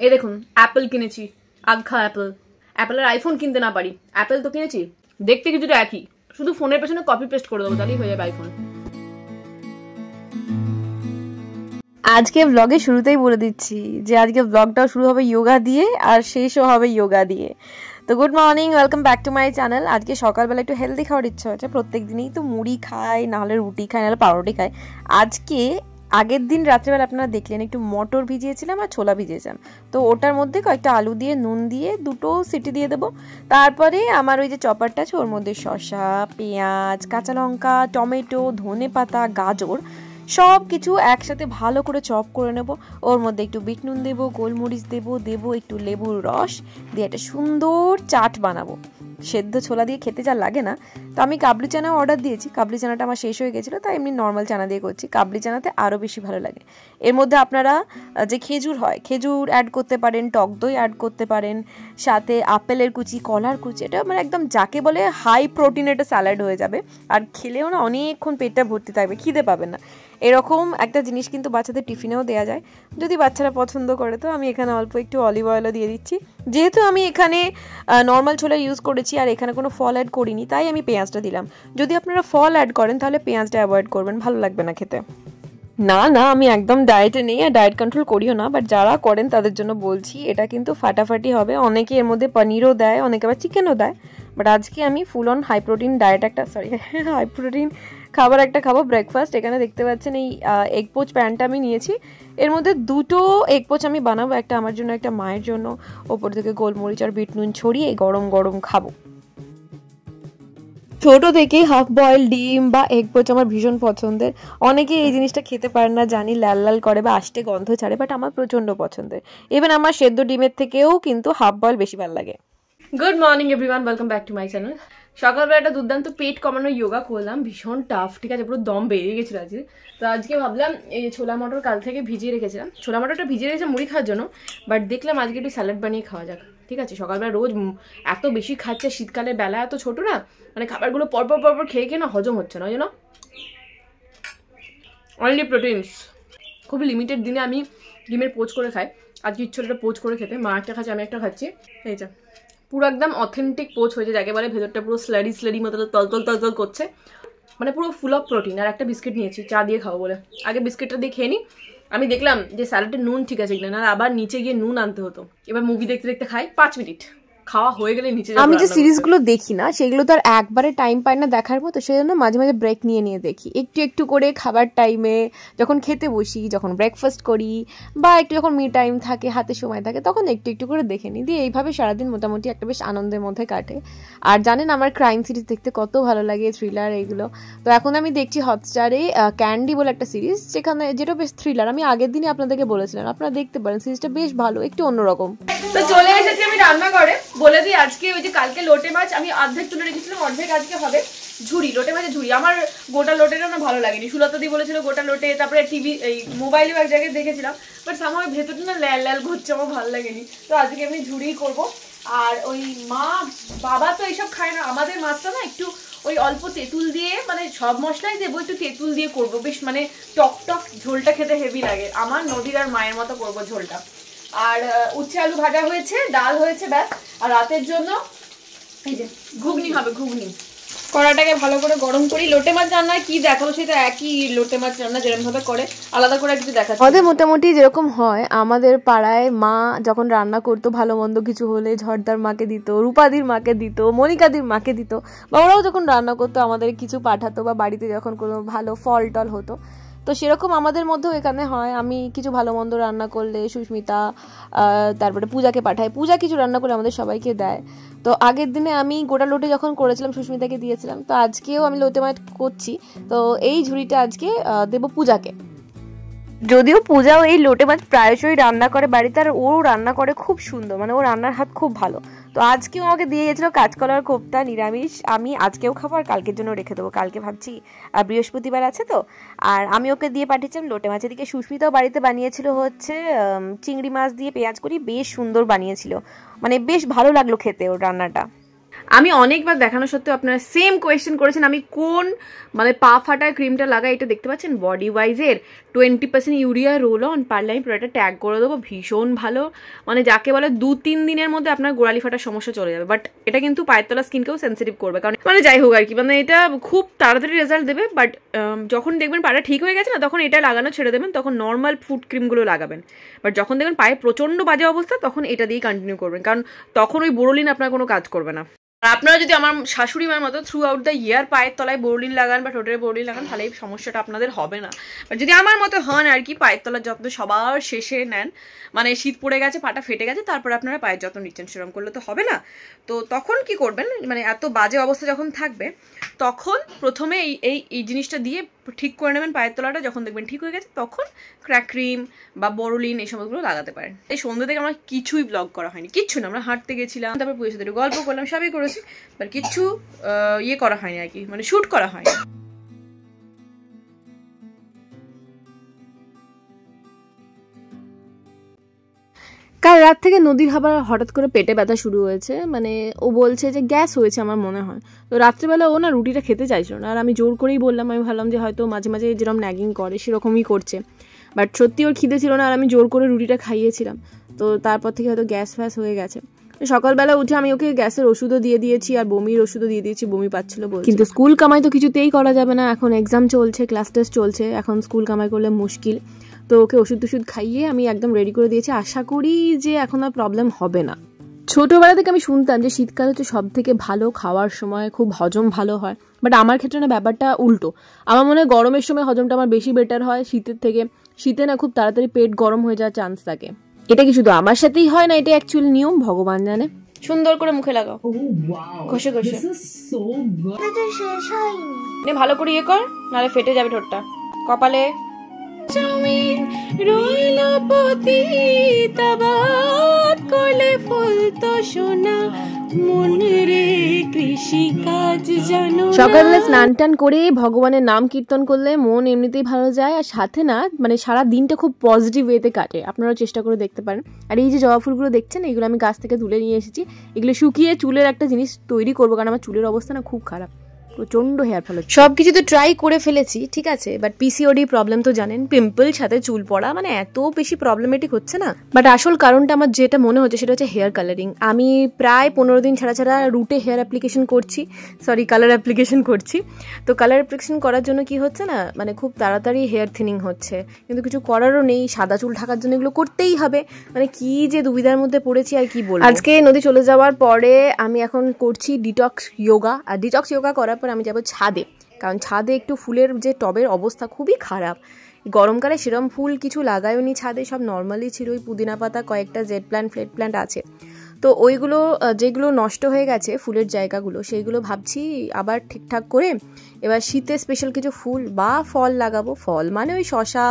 এই দেখুন অ্যাপেল কিনেছি, আঘা অ্যাপেল। অ্যাপেলের আইফোন কিনতে না পারি, অ্যাপেল তো কিনেছি। দেখতে কিছুটা একই, শুধু ফোনের পেছনে কপি পেস্ট করে দেবো, তাহলেই হয়ে যাবে আইফোন। আজকে ব্লগে শুরুতেই বলে দিচ্ছি যে আজকে ব্লগটাও শুরু হবে যোগা দিয়ে আর শেষও হবে যোগা দিয়ে। তো good morning, welcome back to my channel. আজকে সকালবেলা একটু হেলদি খাওয়ার ইচ্ছা হচ্ছে। প্রত্যেক দিনই তো মুড়ি খাই, নাহলে রুটি খাই, নাহলে পাউরুটি খাই। আজকে আগের দিন রাত্রেবেলা আপনারা দেখলেন একটু মটর ভিজিয়েছিলাম আর ছোলা ভিজিয়েছিলাম, তো ওটার মধ্যে কয়েকটা আলু দিয়ে নুন দিয়ে দুটো সিটি দিয়ে দেবো। তারপরে আমার ওই যে চপারটা আছে ওর মধ্যে শসা, পেঁয়াজ, কাঁচা লঙ্কা, টমেটো, ধনে পাতা, গাজর সব কিছু একসাথে ভালো করে চপ করে নেব। ওর মধ্যে একটু বিট নুন দেবো, গোলমরিচ দেবো একটু লেবুর রস দিয়ে একটা সুন্দর চাট বানাবো। সেদ্ধ ছোলা দিয়ে খেতে যা লাগে না। তো আমি কাবলি চানাও অর্ডার দিয়েছি, কাবলি চানাটা আমার শেষ হয়ে গেছিলো, তাই এমনি নর্মাল চানা দিয়ে করছি। কাবলি চানাতে আরও বেশি ভালো লাগে। এর মধ্যে আপনারা যে খেজুর হয়, খেজুর অ্যাড করতে পারেন, টক দই অ্যাড করতে পারেন, সাথে আপেলের কুচি, কলার কুচি। এটা মানে একদম যাকে বলে হাই প্রোটিন একটা স্যালাড হয়ে যাবে। আর খেলেও না অনেকক্ষণ পেটটা ভর্তি থাকবে, খিদে পাবেন না। এরকম একটা জিনিস কিন্তু বাচ্চাদের টিফিনেও দেওয়া যায়, যদি বাচ্চারা পছন্দ করে। তো আমি এখানে অল্প একটু অলিভ অয়েলও দিয়ে দিচ্ছি। যেহেতু আমি এখানে নর্মাল ছোলা ইউজ করেছি আর এখানে কোনো ফল অ্যাড করিনি, তাই আমি পেঁয়াজটা দিলাম। যদি আপনারা ফল অ্যাড করেন তাহলে পেঁয়াজটা অ্যাভয়েড করবেন, ভালো লাগবে না খেতে। না আমি একদম ডায়েটে নেই আর ডায়েট কন্ট্রোল করিও না, বাট যারা করেন তাদের জন্য বলছি, এটা কিন্তু ফাটাফাটি হবে। অনেকে এর মধ্যে পনিরও দেয়, অনেকে আবার চিকেনও দেয়, বাট আজকে আমি full on high protein diet high protein খাবার একটা খাবো ব্রেকফাস্ট। এখানে দেখতে পাচ্ছেন এই এগ পোচ প্যানটা আমি নিয়েছি, এর মধ্যে দুটো এগ পোচ আমি বানাবো, একটা আমার জন্য একটা মায়ের জন্য। ওপর থেকে গোলমরিচ আর বিট নুন ছড়িয়ে গরম গরম খাবো। ছোট থেকে হাফ বয়েল ডিম বা এগ পোচ আমার ভীষণ পছন্দের। অনেকে এই জিনিসটা খেতে পারে না জানি, লাল লাল করে বা আষ্টে গন্ধ ছাড়ে, বাট আমার প্রচণ্ড পছন্দের। ইভেন আমার সেদ্ধ ডিমের থেকেও কিন্তু হাফ বয়েল বেশি ভালো লাগে। Good morning everyone, welcome back to my channel. সকালবেলা একটা দুর্দান্ত পেট কমানোর যোগা করলাম, ভীষণ টাফ, ঠিক আছে, পুরো দম বেরিয়ে গেছিল আজকে। তো আজকে ভাবলাম এই ছোলা মটর কাল থেকে ভিজিয়ে রেখেছিলাম, ছোলা মটরটা ভিজিয়ে রেখেছিলাম মুড়ি খাওয়ার জন্য, বাট দেখলাম আজকে একটু স্যালাড বানিয়ে খাওয়া যাক। ঠিক আছে, সকালবেলা রোজ এত বেশি খাচ্ছে, শীতকালে বেলা এত ছোট না, মানে খাবারগুলো পরপর খেয়ে না হজম হচ্ছে না, ওই জন্য অনলি প্রোটিনস। খুব লিমিটেড দিনে আমি ডিমের পোচ করে খাই, আজকে ইচ্ছে হলো পোচ করে খেতে। মা একটা খাচ্ছে, আমি একটা খাচ্ছি। এই যে পুরো একদম অথেন্টিক পোচ হয়েছে, যাকে বলে ভেতরটা পুরো স্লারি মতো তল করছে, মানে পুরো ফুল অফ প্রোটিন। আর একটা বিস্কিট নিয়েছি চা দিয়ে খাবো বলে, আগে বিস্কিটটা দিয়ে খেয়ে নিই। আমি দেখলাম যে স্যালাডে নুন ঠিক আছে কিনা, না আবার নিচে গিয়ে নুন আনতে হতো। এবার মুভি দেখতে দেখতে খাই, 5 মিনিট খাওয়া হয়ে গেলে নিচে। আমি যে সিরিজগুলো দেখি না সেগুলো তো আর একবারে টাইম পাই না দেখার মতো, সেই জন্য মাঝে মাঝে ব্রেক নিয়ে দেখি। একটু করে খাবার টাইমে যখন খেতে বসি, যখন ব্রেকফাস্ট করি, বা একটু যখন মি টাইম থাকে, হাতে সময় থাকে, তখন একটু করে দেখে নিই। দিয়ে এইভাবে সারাদিন মোটামুটি একটা বেশ আনন্দের মধ্যে কাটে। আর জানেন আমার ক্রাইম সিরিজ দেখতে কত ভালো লাগে, থ্রিলার এইগুলো। তো এখন আমি দেখছি হটস্টারে ক্যান্ডি বলে একটা সিরিজ, যেটা বেশ থ্রিলার। আমি আগের দিনই আপনাদেরকে বলেছিলাম, আপনারা দেখতে পারেন, সিরিজটা বেশ ভালো, একটু অন্যরকম। তো চলে এসেছি আমি রান্না করে। বলে দিই আজকে ওই যে কালকে লোটে মাছ আমি অর্ধেক তুলে রেখেছিলাম, অর্ধেক আজকে হবে ঝুড়ি, লোটে মাছের ঝুড়ি। আমার গোটা লোটেটা না ভালো লাগেনি, সুলতা দি বলেছিল গোটা লোটে, তারপরে টিভি এই মোবাইলেও এক জায়গায় দেখেছিলাম, বাট আমার ভেতরটা না লাল ঘুরছে, আমার ভালো লাগেনি। তো আজকে আমি ঝুড়ি করবো। আর ওই মা বাবা তো এইসব খায় না, আমাদের মাছটা না একটু ওই অল্প তেঁতুল দিয়ে, মানে সব মশলাই দেবো, একটু তেঁতুল দিয়ে করবো, বেশ মানে টক ঝোলটা খেতে হেভি লাগে। আমার নদীর আর মায়ের মতো করবো ঝোলটা। আর উচ্ছে আলু ভাজা হয়েছে, ডাল হয়েছে, ব্যাস। আর রাতের জন্য এই যে ঘুগনি হবে, ঘুগনি। কড়াটাকে ভালো করে গরম করি। লোটে মাছ রান্নায় কি দেখাবো, সেটা একই লোটে মাছ রান্না যেরকম ভাবে করে, আলাদা করে কিছু দেখাচ্ছি। আমাদের মোটামুটি যেরকম হয়, আমাদের পাড়ায় মা যখন রান্না করতো, ভালো মন্দ কিছু হলে ঝড়দার মাকে দিত, রূপাদির মাকে দিত, মনিকাদির মাকে দিত, বা ওরাও যখন রান্না করতো আমাদের কিছু পাঠাতো, বা বাড়িতে যখন কোনো ভালো ফল টল হতো, তো সেরকম আমাদের মধ্যেও এখানে হয়। আমি কিছু ভালো মন্দ রান্না করলে সুস্মিতা, তারপরে পূজাকে পাঠায়, পূজা কিছু রান্না করলে আমাদের সবাইকে দেয়। তো আগের দিনে আমি গোটা লোটে যখন করেছিলাম সুস্মিতাকে দিয়েছিলাম, তো আজকেও আমি লোটে মাছ করছি। তো এই ঝুড়িটা আজকে দেবো পূজাকে। যদিও পূজাও এই লোটে মাছ প্রায়শই রান্না করে বাড়িতে, আর ও রান্না করে খুব সুন্দর, মানে ও রান্নার হাত খুব ভালো। তো আজকেও আমাকে দিয়ে গেছিলো কাঁচকলার কোপ্তা, নিরামিষ। আমি আজকেও খাবো আর কালকের জন্য রেখে দেবো, কালকে ভাবছি বৃহস্পতিবার আছে তো। আর আমি ওকে দিয়ে পাঠিয়েছিলাম লোটে মাছ। এদিকে সুস্মিতাও বাড়িতে বানিয়েছিল হচ্ছে চিংড়ি মাছ দিয়ে পেঁয়াজ করি, বেশ সুন্দর বানিয়েছিল, মানে বেশ ভালো লাগলো খেতে ওর রান্নাটা। আমি অনেকবার দেখানো সত্ত্বেও আপনারা সেম কোয়েশ্চেন করেছেন আমি কোন মানে পা ফাটার ক্রিমটা লাগাই। এটা দেখতে পাচ্ছেন বডি ওয়াইজের 20% ইউরিয়া রোল অন, পারলে আমি পুরোটা ট্যাগ করে দেবো, ভীষণ ভালো, মানে যাকে বলে 2-3 দিনের মধ্যে আপনার গোড়ালি ফাটার সমস্যা চলে যাবে। বাট এটা কিন্তু পায়ের তলা স্কিনকেও সেন্সিটিভ করবে, কারণ মানে যাই হোক আর কি, মানে এটা খুব তাড়াতাড়ি রেজাল্ট দেবে। বাট যখন দেখবেন পাটা ঠিক হয়ে গেছে না, তখন এটা লাগানো ছেড়ে দেবেন, তখন নর্মাল ফুড ক্রিমগুলো লাগাবেন। বাট যখন দেখবেন পায়ে প্রচণ্ড বাজে অবস্থা, তখন এটা দিয়ে কন্টিনিউ করবেন, কারণ তখন ওই বোরোলিন আপনার কোনো কাজ করবে না। আর আপনারা যদি আমার শাশুড়ি মায়ের মতো থ্রু আউট দ্য ইয়ার পায়ের তলায় বোরোলিন লাগান বা ঠোঁটের বোরোলিন লাগান, তাহলে এই সমস্যাটা আপনাদের হবে না। বাট যদি আমার মতো হন আর কি, পায়ের তলার যত্ন সবার শেষে নেন, মানে শীত পড়ে গেছে, পাটা ফেটে গেছে, তারপরে আপনারা পায়ের যত্ন নিচ্ছেন, সেরকম করলে তো হবে না। তো তখন কি করবেন, মানে এত বাজে অবস্থা যখন থাকবে, তখন প্রথমে এই জিনিসটা দিয়ে ঠিক করে নেবেন পায়ের তলাটা। যখন দেখবেন ঠিক হয়ে গেছে, তখন ক্র্যাক ক্রিম বা বোরোলিন এই সমস্তগুলো লাগাতে পারেন। এই সন্ধ্যে থেকে আমরা কিছুই ব্লগ করা হয়নি, কিচ্ছু না, আমরা হাঁটতে গেছিলাম, তারপর পুজোর সাথে গল্প করলাম, সবই করেছি, বাট কিচ্ছু ইয়ে করা হয়নি আর কি, মানে শ্যুট করা হয়নি। কাল রাত থেকে নদীর আবার হঠাৎ করে পেটে ব্যথা শুরু হয়েছে, মানে ও বলছে যে গ্যাস হয়েছে আমার মনে হয়। তো রাত্রেবেলা ও না রুটিটা খেতে চাইছিল না, আর আমি জোর করেই বললাম, আমি ভাবলাম যে হয়তো মাঝে মাঝে যেরকম ন্যাগিং করে সেরকমই করছে, বাট সত্যি ওর খিদে ছিল না, আর আমি জোর করে রুটিটা খাইয়েছিলাম। তো তারপর থেকে হয়তো গ্যাস ফ্যাস হয়ে গেছে। সকালবেলা উঠে আমি ওকে গ্যাসের ওষুধও দিয়ে দিয়েছি আর বমির ওষুধও দিয়ে দিয়েছি, বমি পাচ্ছিল বলে। কিন্তু স্কুল কামাই তো কিছুতেই করা যাবে না, এখন এক্সাম চলছে, ক্লাস টেস্ট চলছে, এখন স্কুল কামাই করলে মুশকিল। তো ওকে ওষুধ টষুধ খাইয়ে আমি একদম রেডি করে দিয়েছি, আশা করি যে এখন আর প্রবলেম হবে না। ছোটবেলা থেকে আমি শুনতাম যে শীতকাল হচ্ছে সব থেকে ভালো খাওয়ার সময়, খুব হজম ভালো হয়, বাট আমার ক্ষেত্রে না ব্যাপারটা উল্টো। আমার মনে হয় গরমের সময় হজমটা আমার বেশি বেটার হয় শীতের থেকে। শীতে না খুব তাড়াতাড়ি পেট গরম হয়ে যাওয়ার চান্স থাকে। এটা কি শুধু আমার সাথেই হয় না, এটা অ্যাকচুয়ালি নিয়ম, ভগবান জানে। সুন্দর করে মুখে লাগাও, ঘষে ঘষে, ভালো করে ইয়ে কর, নাহলে ফেটে যাবে ঠোঁটটা। কপালে সকালবেলা স্নান টান করে ভগবানের নাম কীর্তন করলে মন এমনিতেই ভালো যায়, আর সাথে না মানে সারা দিনটা খুব পজিটিভ ওয়েতে কাটে। আপনারাও চেষ্টা করে দেখতে পারেন। আর এই যে জবা ফুলগুলো দেখছেন, এগুলো আমি গাছ থেকে তুলে নিয়ে এসেছি, এগুলো শুকিয়ে চুলের একটা জিনিস তৈরি করবো, কারণ আমার চুলের অবস্থা না খুব খারাপ, প্রচন্ড হেয়ার ফল। সবকিছু তো ট্রাই করে ফেলেছি, ঠিক আছে, বাট পিসিওডি প্রবলেম তো জানেন, পিম্পল সাথে চুল পড়া, মানে এত বেশি প্রবলেমেটিক হচ্ছে না। বাট আসল কারণটা আমার যেটা মনে হচ্ছে সেটা হচ্ছে হেয়ার কালারিং। আমি প্রায় 15 দিন ছাড়া ছাড়া রুটে হেয়ার অ্যাপ্লিকেশন করছি, সরি কালার অ্যাপ্লিকেশন করছি। তো কালার অ্যাপ্লিকেশন করার জন্য কি হচ্ছে না, মানে খুব তাড়াতাড়ি হেয়ার থিনিং হচ্ছে, কিন্তু কিছু করারও নেই, সাদা চুল ঢাকার জন্য এগুলো করতেই হবে। মানে কি যে দুবিধার মধ্যে পড়েছি আর কি বলবো। আজকে নদী চলে যাওয়ার পরে আমি এখন করছি ডিটক্স যোগা, আর ডিটক্স যোগা করার পর আমি যাবো ছাদে, কারণ ছাদে একটু ফুলের যে টবের অবস্থা খুবই খারাপ। গরমকালে সেরকম ফুল কিছু লাগায়নি ছাদে, সব নর্মালি ছিল, ওই পুদিনা পাতা, কয়েকটা জেড প্ল্যান্ট, ফ্লেড প্ল্যান্ট আছে। তো ওইগুলো যেগুলো নষ্ট হয়ে গেছে ফুলের জায়গাগুলো, সেইগুলো ভাবছি আবার ঠিকঠাক করে এবার শীতে স্পেশাল কিছু ফুল বা ফল লাগাবো। ফল মানে ওই শশা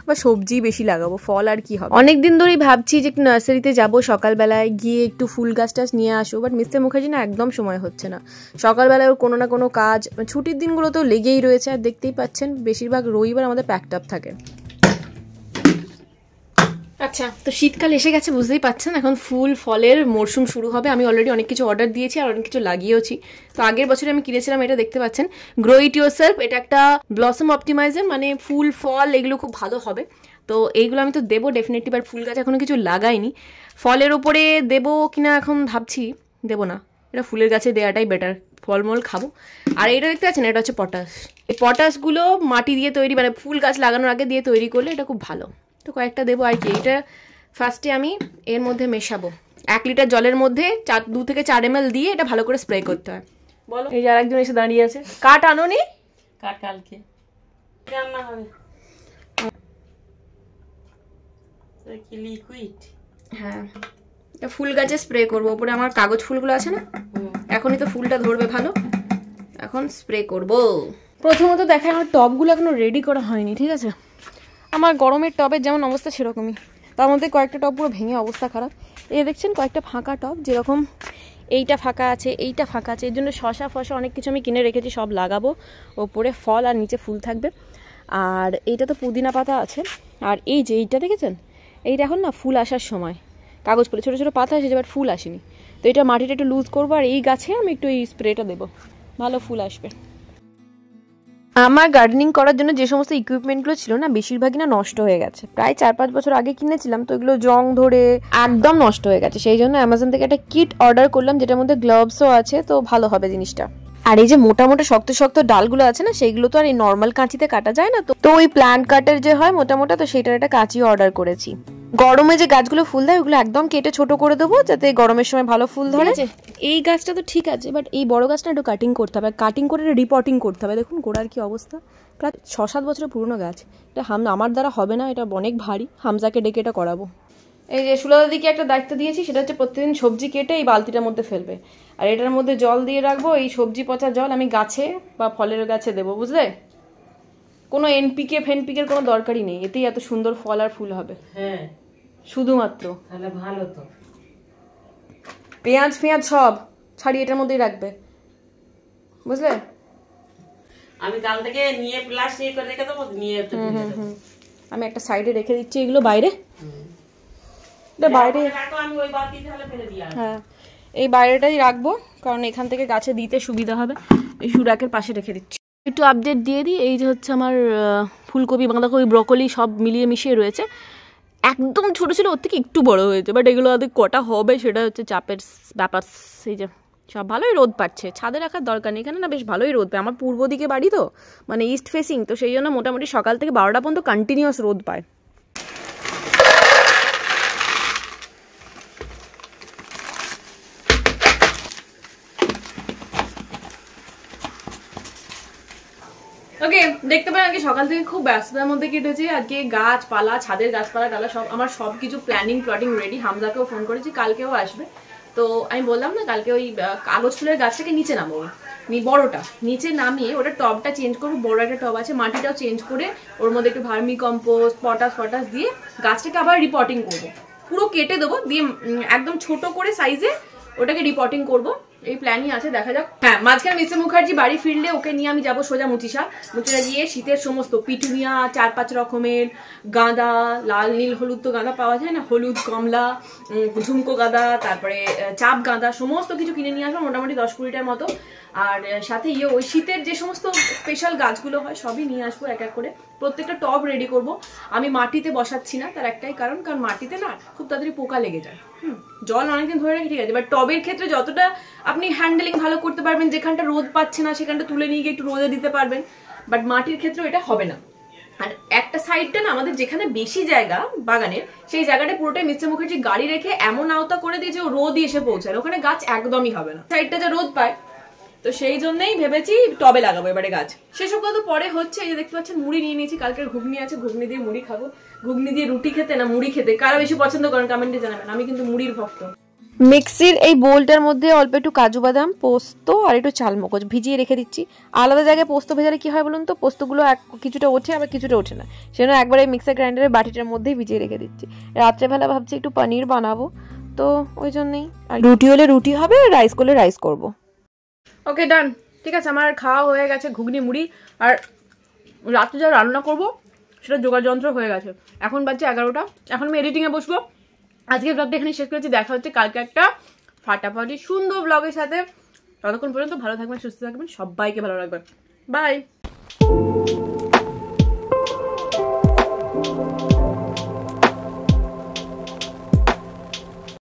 বা সবজি বেশি লাগাবো, ফল আর কি হবে। অনেকদিন ধরেই ভাবছি যে একটু নার্সারিতে যাবো, সকালবেলায় গিয়ে একটু ফুল গাছ টাছ নিয়ে আসবো, বাট মিস্টার মুখার্জি না একদম সময় হচ্ছে না। সকালবেলায় ওর কোনো না কোনো কাজ, ছুটির দিনগুলো তো লেগেই রয়েছে, আর দেখতেই পাচ্ছেন বেশিরভাগ রবিবার আমাদের প্যাকড আপ থাকে। আচ্ছা, তো শীতকাল এসে গেছে, বুঝতেই পাচ্ছেন, এখন ফুল ফলের মরশুম শুরু হবে। আমি অলরেডি অনেক কিছু অর্ডার দিয়েছি আর অনেক কিছু লাগিয়েওছি। তো আগের বছরে আমি কিনেছিলাম, এটা দেখতে পাচ্ছেন, গ্রো ইট ইয়োরসেলফ, এটা একটা ব্লসম অপটিমাইজার, মানে ফুল ফল এগুলো খুব ভালো হবে। তো এইগুলো আমি তো দেবো ডেফিনেটলি, বাট ফুল গাছ এখনো কিছু লাগাইনি। ফলের ওপরে দেবো কিনা এখন ভাবছি, দেবো না, এটা ফুলের গাছে দেওয়াটাই বেটার, ফলমূল খাবো। আর এটা দেখতে পাচ্ছেন, এটা হচ্ছে পটাশ। এই পটাশগুলো মাটি দিয়ে তৈরি, মানে ফুল গাছ লাগানোর আগে দিয়ে তৈরি করলে এটা খুব ভালো। তো কয়েকটা দেবো আর কি। এটা ফার্স্টে আমি এর মধ্যে মেশাবো, 1 লিটার জলের মধ্যে 2 থেকে 4 ml দিয়ে এটা ভালো করে স্প্রে করতে হয়। বলো, এই যে আরেকজন এসে দাঁড়িয়ে আছে। কাঠ আনোনি? কাঠ কালকে রান্না হবে। কি লিকুইড? হ্যাঁ, এটা ফুল গাছে স্প্রে করবো। ওপরে আমার কাগজ ফুলগুলো আছে না, এখনই তো ফুলটা ধরবে ভালো, এখন স্প্রে করব। প্রথমত দেখা, আমার টবগুলো এখনো রেডি করা হয়নি, ঠিক আছে। আমার গরমের টবের যেমন অবস্থা সেরকমই, তার মধ্যে কয়েকটা টব পুরো ভেঙে অবস্থা খারাপ। এই দেখছেন কয়েকটা ফাঁকা টব, যেরকম এইটা ফাঁকা আছে, এইটা ফাঁকা আছে। এর জন্য শশা ফশা অনেক কিছু আমি কিনে রেখেছি, সব লাগাবো। ওপরে ফল আর নিচে ফুল থাকবে। আর এইটা তো পুদিনা পাতা আছে। আর এই যে এইটা দেখেছেন, এইটা এখন না ফুল আসার সময়, কাগজ ফুলে ছোটো ছোটো পাতা এসেছে, বাট ফুল আসেনি। তো এটা মাটিটা একটু লুজ করবো, আর এই গাছে আমি একটু এই স্প্রেটা দেবো, ভালো ফুল আসবে। আমার গার্ডেনিং করার জন্য যে সমস্ত ইকুইপমেন্টগুলো ছিল না, বেশিরভাগই না নষ্ট হয়ে গেছে। প্রায় 4-5 বছর আগে কিনেছিলাম, তো এগুলো জং ধরে একদম নষ্ট হয়ে গেছে। সেই জন্য অ্যামাজন থেকে একটা কিট অর্ডার করলাম, যেটার মধ্যে গ্লাভসও আছে, তো ভালো হবে জিনিসটা। আর এই যে মোটা মোটা শক্ত শক্ত ডালগুলো আছে না, সেইগুলো তো আর এই নর্মাল কাঁচিতে কাটা যায় না, তো ওই প্ল্যান্ট কাটার যে হয় মোটা মোটা, তো সেটার একটা কাঁচিও অর্ডার করেছি। গরমে যে গাছগুলো ফুল দেয় ওগুলো একদম কেটে ছোট করে দেবো, যাতে গরমের সময় ভালো ফুল ধরে। এই গাছটা তো ঠিক আছে, বাট এই বড় গাছটা একটু কাটিং করতে হবে, কাটিং করে রিপোর্টিং করতে হবে। দেখুন গোড়ার কি অবস্থা, প্রায় 6-7 বছরের পুরনো গাছ। এটা আমার দ্বারা হবে না, এটা অনেক ভারী। হামজাকে ডেকে এটা করাবো। এই যে সুলতাদিকে একটা দায়িত্ব দিয়েছি, সেটা হচ্ছে প্রতিদিন সবজি কেটে এই বালতিটার মধ্যে ফেলবে, আর এটার মধ্যে জল দিয়ে রাখবো। এই সবজি পচা জল আমি গাছে বা ফলের গাছে দেবো, বুঝলে? কোনো ফেনপিকের কোনো দরকারই নেই, এতেই এত সুন্দর ফল আর ফুল হবে। হ্যাঁ, শুধুমাত্র তাহলে ভালো তো। পেঁয়াজ সব ছাড়িয়ে এটার মধ্যেই রাখবে, বুঝলে? আমি কাল থেকে নিয়ে প্লাস্টিক করে রেখে দেবো, নিয়ে আমি একটা সাইডে রেখে দিচ্ছি এগুলো বাইরে। এটা বাইরে, আমি ওই বালতি তাহলে ফেলে দিই। হ্যাঁ এই বাইরেটাই রাখবো, কারণ এখান থেকে গাছে দিতে সুবিধা হবে। এই সুরাকের পাশে রেখে দিচ্ছি। একটু আপডেট দিয়ে দিই, এই যে হচ্ছে আমার ফুলকপি, বাঁধাকপি, ব্রকলি সব মিলিয়ে মিশিয়ে রয়েছে। একদম ছোটো ছিল, ওর থেকে একটু বড় হয়েছে, বাট এগুলো আদৌ কটা হবে সেটা হচ্ছে চাপের ব্যাপার। এই যে সব ভালোই রোদ পাচ্ছে, ছাদে রাখার দরকার নেই, এখানে না বেশ ভালোই রোদ পায়। আমার পূর্ব দিকে বাড়ি তো, মানে ইস্ট ফেসিং, তো সেই জন্য মোটামুটি সকাল থেকে 12টা পর্যন্ত কন্টিনিউয়াস রোদ পায়। ওকে, দেখতে পারেন আজকে সকাল থেকে খুব ব্যস্ততার মধ্যে কেটেছে। আজকে গাছপালা, ছাদের গাছপালা টালা সব, আমার সব কিছু প্ল্যাটিং রেডি। হামজাকেও ফোন করেছি, কালকেও আসবে। তো আমি বললাম না, কালকে ওই কাগজ ফুলের গাছটাকে নিচে নামাবো, বড়টা নিচে নামিয়ে ওটা টবটা চেঞ্জ করবো। বড় একটা টব আছে, মাটিটাও চেঞ্জ করে ওর মধ্যে একটু ভার্মি কম্পোস্ট, পটাশ দিয়ে গাছটাকে আবার রিপোর্টিং করবো। পুরো কেটে দেবো, দিয়ে একদম ছোট করে সাইজে ওটাকে রিপোর্টিং করবো, এই প্ল্যানই আছে, দেখা যাক। হ্যাঁ, মাঝখানে মিস্টার মুখার্জি বাড়ি ফিরলে ওকে নিয়ে আমি যাবো সোজা মুচিসা গিয়ে শীতের সমস্ত পিটুনিয়া, 4-5 রকমের গাঁদা, লাল নীল হলুদ তো গাঁদা পাওয়া যায় না, হলুদ, কমলা, ঝুমকো গাঁদা, তারপরে চাপ গাঁদা, সমস্ত কিছু কিনে নিয়ে আসবো, মোটামুটি 10-20টার মতো। আর সাথে ওই শীতের যে সমস্ত স্পেশাল গাছগুলো হয় সবই নিয়ে আসবো এক এক করে। প্রত্যেকটা টব রেডি করব। আমি মাটিতে বসাচ্ছি না, তার একটাই কারণ মাটিতে না খুব তাড়াতাড়ি পোকা লেগে যায়। জল অনেকদিন ধরে রাখি ঠিক আছে, বাট টবের ক্ষেত্রে যতটা আপনি হ্যান্ডেলিং ভালো করতে পারবেন, যেখানটা রোদ পাচ্ছে না সেখানটা তুলে নিয়ে গিয়ে একটু রোদে দিতে পারবেন, বাট মাটির ক্ষেত্রে এটা হবে না। আর একটা সাইডটা না আমাদের যেখানে বেশি জায়গা বাগানের, সেই জায়গাটা পুরোটাই মিস্টার মুখার্জি গাড়ি রেখে এমন আওতা করে দিয়েছে ও রোদই এসে পৌঁছায়, ওখানে গাছ একদমই হবে না। সাইডটা যা রোদ পায়, তো সেই জন্যই ভেবেছি টবে লাগাবো এবারে গাছ। সেসব কথা পরে হচ্ছে। এই যে দেখতে পাচ্ছেন মুড়ি নিয়ে নিয়েছি, কালকের ঘুগনি আছে, ঘুগনি দিয়ে মুড়ি খাবো। ঘুগনি দিয়ে রুটি খেতে না মুড়ি খেতে কারা বেশি পছন্দ করেন কমেন্টে জানাবেন, আমি কিন্তু মুড়ির ভক্ত। মিক্সির এই বোলটার মধ্যে অল্প একটু কাজু বাদাম, পোস্ত আর একটু চালমগজ ভিজিয়ে রেখে দিচ্ছি। আলাদা জায়গায় পোস্ত ভেজালে কি হয় বলুন তো, পোস্তগুলো কিছুটা ওঠে আবার কিছুটা ওঠে না, সেজন্য একবার এই মিক্সার গ্রাইন্ডারের বাটিটার মধ্যেই ভিজিয়ে রেখে দিচ্ছি। রাত্রেবেলা ভাবছি একটু পনির বানাবো, তো ওই জন্যই। আর রুটি হলে রুটি হবে, আর রাইস করলে রাইস করবো। ওকে ডান, ঠিক আছে, আমার খাওয়া হয়ে গেছে ঘুগনি মুড়ি, আর রাত্রে যা রান্না করবো সেটা জোগাড় যন্ত্র হয়ে গেছে। এখন বাজছে 11টা, এখন আমি এডিটিংয়ে বসবো। আজকের ব্লগটা এখানে শেষ করেছি, দেখা হচ্ছে কালকে একটা ফাটাফাটি সুন্দর ব্লগের সাথে। ততক্ষণ পর্যন্ত ভালো থাকবেন, সুস্থ থাকবেন, সবাইকে ভালো রাখবেন, বাই।